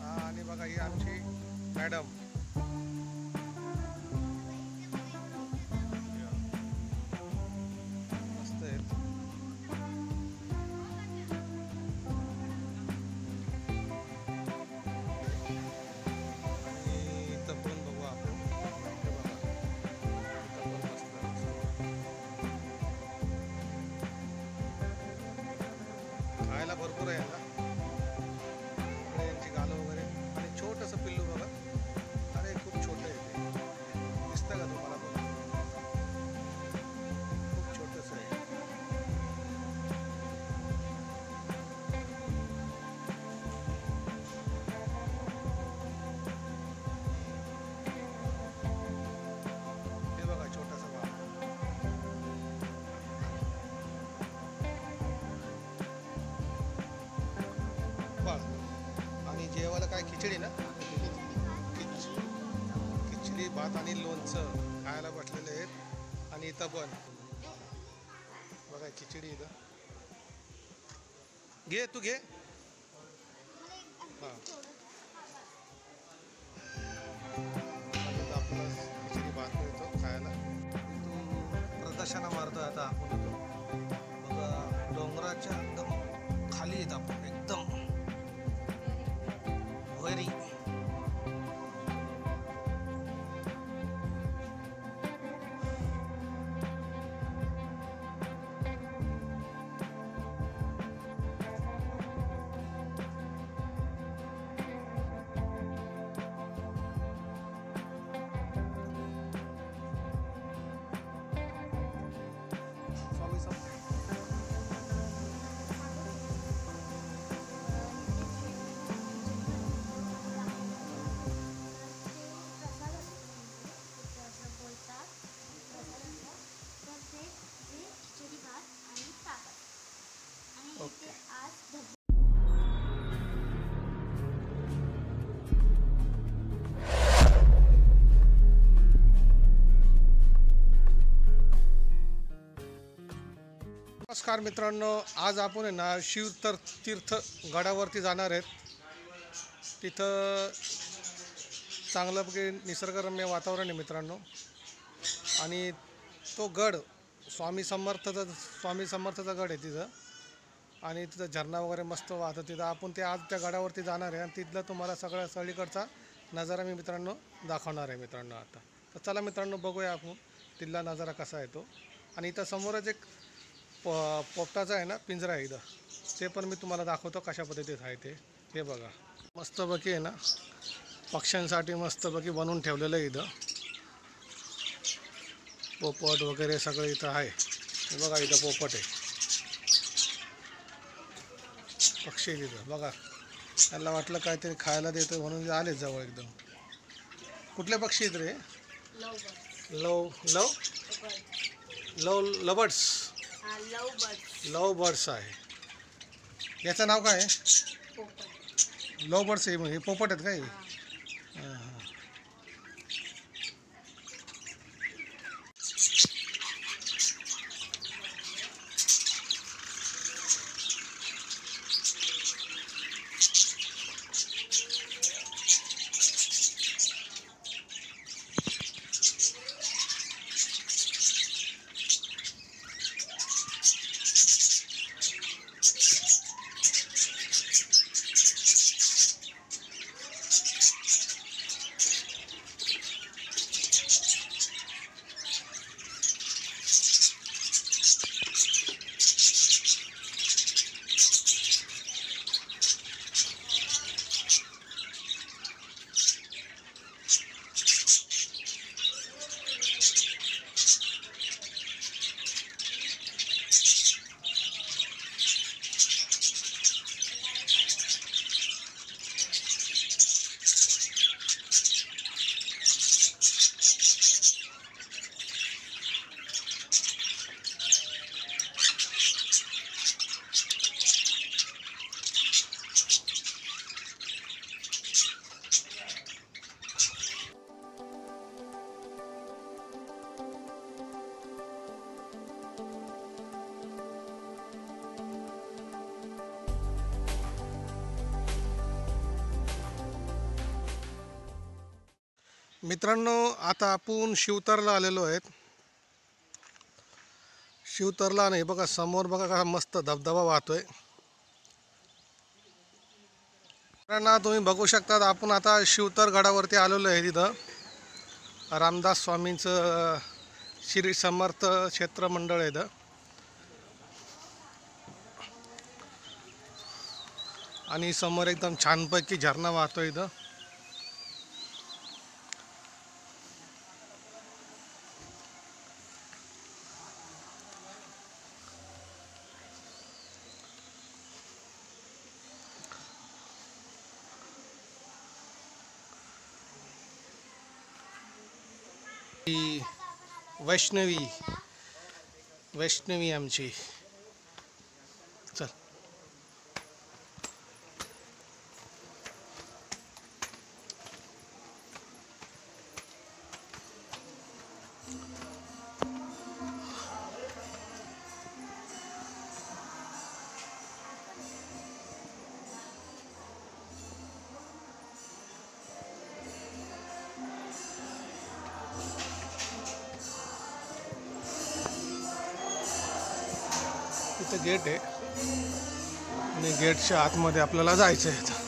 आणि बघा ही आमची मॅडम मस्त आहेत. आणि इथं पण बघू आपण, हे बघा इथं पण मस्त खायला भरपूर आहे ना. इकडे यांची गालं वगैरे आणि छोटंसं पिल्लू बघा. अरे खूप छोटं आहे ते, दिसतं का तुम्हाला? बघा खूप छोटंसं आहे. हे बघा छोटंसं बाळ. आणि जेवायला काय खिचडी ना, खिचडी भात आणि लोणचं खायला बसलेले आहेत. आणि इथं पण बघा खिचडी इथं. घे तू घे. हां आपला खिचडी भात मिळतो खायला. इथून प्रदर्शनं मारतो आता आपण. इथून बघा डोंगराच्या एकदम खाली येत आपण, एकदम वरी. स्वामी समर्थ. ओके. नमस्कार मित्रांनो, आज आपण आहे ना शिवतीर्थ गडावरती जाणार आहेत. तिथं चांगल्यापैकी निसर्गरम्य वातावरण आहे मित्रांनो. आणि तो गड स्वामी समर्थाचा गड आहे तिथं. आणि तिथं झरणा वगैरे मस्त वाहतं तिथं. आपण आज त्या गडावरती जाणार आहे आणि तिथलं तुम्हाला सगळीकडचा नजारा मी मित्रांनो दाखवणार आहे मित्रांनो आता. तर चला मित्रांनो बघूया आपण तिथला नजारा कसा आहे तो. आणि इथं समोरच एक पोपटाचा आहे ना पिंजरा आहे इथं, ते पण मी तुम्हाला दाखवतो कशा पद्धतीत आहे ते. हे बघा मस्तपैकी आहे ना, पक्ष्यांसाठी मस्तपैकी बनवून ठेवलेलं आहे इथं. पोपट वगैरे सगळं इथं आहे. हे बघा इथं पोपट आहे, पक्षी आहे तिथं. बघा त्यांना वाटलं काहीतरी खायला देतो म्हणून आले जवळ एकदम. कुठले पक्षी आहेत रे? लवर्ड्स. लव बर्ड्स आहे. याचं नाव काय आहे? लव बर्ड्स आहे. हे पोपट आहेत काय? हां हां. मित्रांनो, आता आपण शिवतरला आलेलो आहेत. शिवतरला नाही बघा, समोर बघा कसा मस्त धबधबा वाहतोय. मित्रांनो, तुम्ही बघू शकता आपण आता शिवतर गडावरती आलेलो आहे. तिथं रामदास स्वामींचं श्री समर्थ क्षेत्र मंडळ आहे इथं. आणि समोर एकदम छानपैकी झरणा वाहतोय इथं. ही वैष्णवी आमची. चल, इथं गेट आहे आणि गेटच्या आतमध्ये आपल्याला जायचं आहे.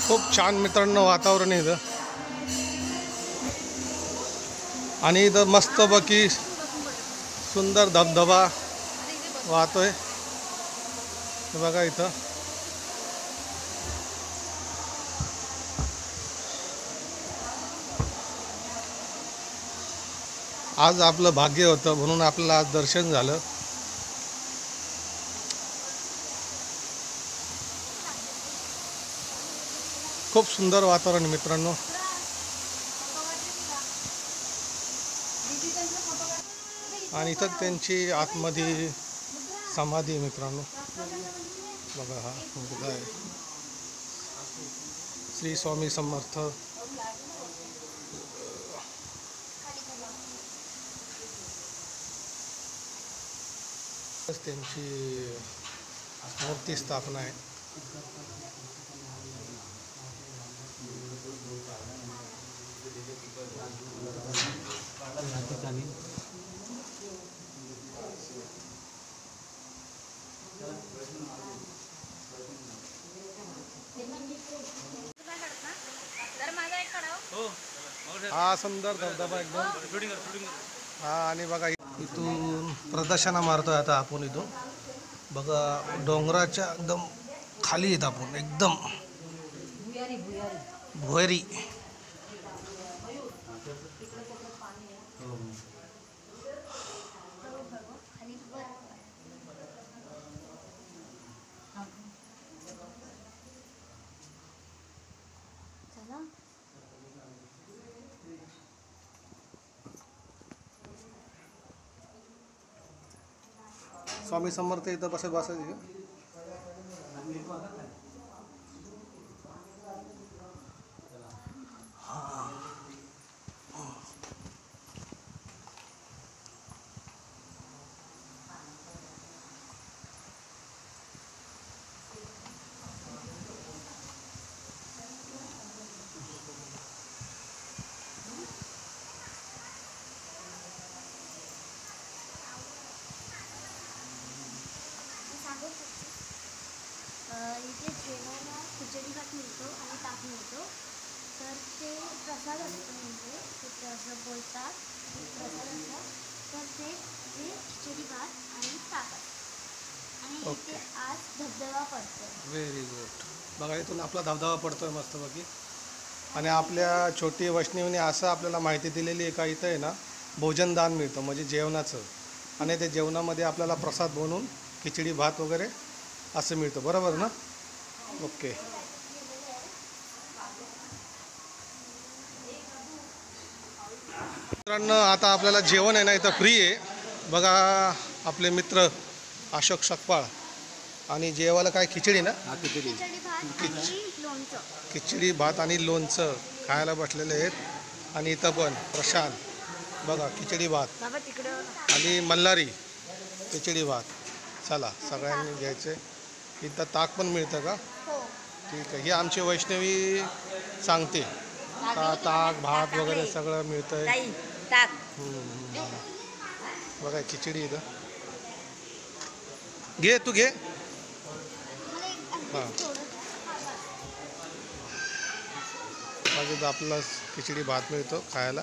खूप छान मित्रांनो वातावरण आहे इथं. आणि इथं मस्तपैकी सुंदर धबधबा वाहतोय. हे बघा इथं. आज आपलं भाग्य होतं म्हणून आपल्याला आज दर्शन झालं. खूप सुंदर वातावरण मित्रांनो. आणि इथं त्यांची आतमध्ये समाधी मित्रांनो. बघा हा मुलगा आहे श्री स्वामी समर्थ. त्यांची मूर्ती स्थापना आहे. हा सुंदर धबधबा एकदम. हा आणि बघा इथून प्रदर्शना मारतोय आता आपण. इथून बघा डोंगराच्या एकदम खाली येत आपण एकदम भुयारी. स्वामी समर्थ इथं कसं बसायचं. इथे जेवायला खिचडी भात मिळतो आणि ताक मिळतो. तर ते प्रसाद असतो, म्हणजे ते असं बोलतात प्रसाद असतो. तर ते खिचडी भात आणि ताक असतं. आणि इथे आज धबधबा पडतो. Very good. बघा इथून आपला धबधबा पडतोय मस्तपैकी. आणि आपल्या छोटी वैष्णवीने असं आपल्याला माहिती दिलेली आहे का इथं आहे ना भोजनदान मिळतं, म्हणजे जेवणाचं. आणि त्या जेवणामध्ये आपल्याला प्रसाद बनवून खिचडी भात वगैरे असं मिळतं. बरोबर ना? ओके. मित्रांनो आता आपल्याला जेवण आहे ना इथं फ्री आहे बघा. आपले मित्र अशोक सकपाळ आणि जेवायला काय खिचडी ना, खिचडी भात आणि लोणचं. खिचडी भात आणि लोणचं खायला बसलेले आहेत. आणि इथं पण प्रशांत बघा खिचडी भात बाबा तिकडे आणि मल्हारी खिचडी भात. चला सगळ्यांनी घ्यायचे. इथं ताक पण मिळतं का? हो. ठीक आहे. ही आमची वैष्णवी सांगते ताक भात वगैरे सगळं मिळतंय. ताक. बघा खिचडी इथं घे, तू घे. हां बाकी आपल्याला खिचडी भात मिळतो खायला.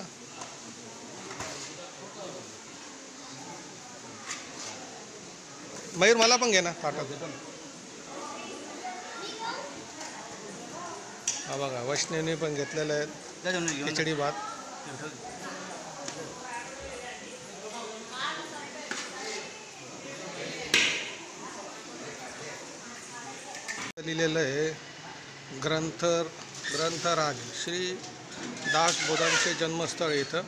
मयूर मला पण घे ना ताटात. हा बघा वैष्णवीने पण घेतलेलं आहे खिचडी भात. लिहिलेलं आहे ग्रंथराज श्री दास बोधांचे जन्मस्थळ इथं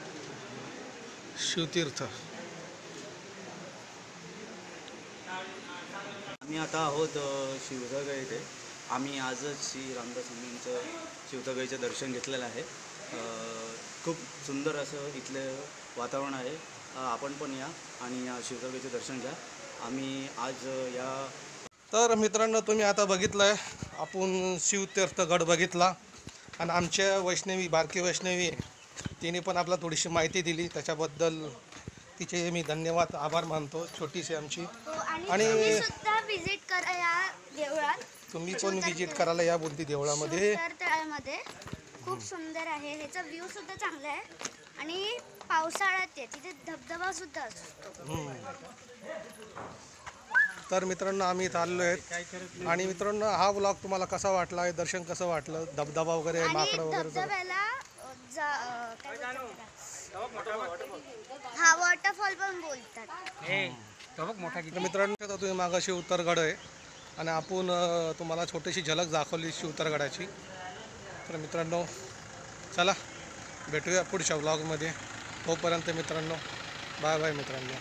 शिवतीर्थ. आम्ही आता आहोत शिवदर्ग येथे. आम्ही आजच श्री रामदास स्वामींचं शिवदर्गचं दर्शन घेतलेलं आहे. खूप सुंदर असं इथलं वातावरण आहे. आपण पण या आणि शिवदर्गचं दर्शन घ्या. आम्ही आज या तर मित्रांनो तुम्ही आता बघितलं आहे आपण शिवतीर्थगड बघितला आणि आमच्या वैष्णवी बारकी वैष्णवी तिने पण आपला थोडीशी माहिती दिली. त्याच्याबद्दल तिचे मी धन्यवाद आभार मानतो. छोटीशी आमची. आणि तुम्ही सुद्धा विजिट करा या देवळात. तुम्ही पण विजिट करायला या बोलती देवळामध्ये. तळ्यामध्ये खूप सुंदर आहे. ह्याचा व्ह्यू सुद्धा चांगला आहे आणि पावसाळ्यात आहे तिथे धबधबा सुद्धा असतो. तर मित्रांनो आम्ही इथं आलेलो आहेत. आणि मित्रांनो हा व्लॉग तुम्हाला कसा वाटला आहे, दर्शन कसं वाटलं, धबधबा वगैरे आणि माकडं वगैरे धबधब्याला हा वॉटरफॉल पण बोलतात. तर मित्रांनो आता तुम्ही मागाशी उत्तरगड आहे आणि आपण तुम्हाला छोटीशी झलक दाखवली शिवतरगडाची. तर मित्रांनो चला भेटूया पुढच्या व्लॉगमध्ये. तोपर्यंत मित्रांनो बाय बाय मित्रांनो.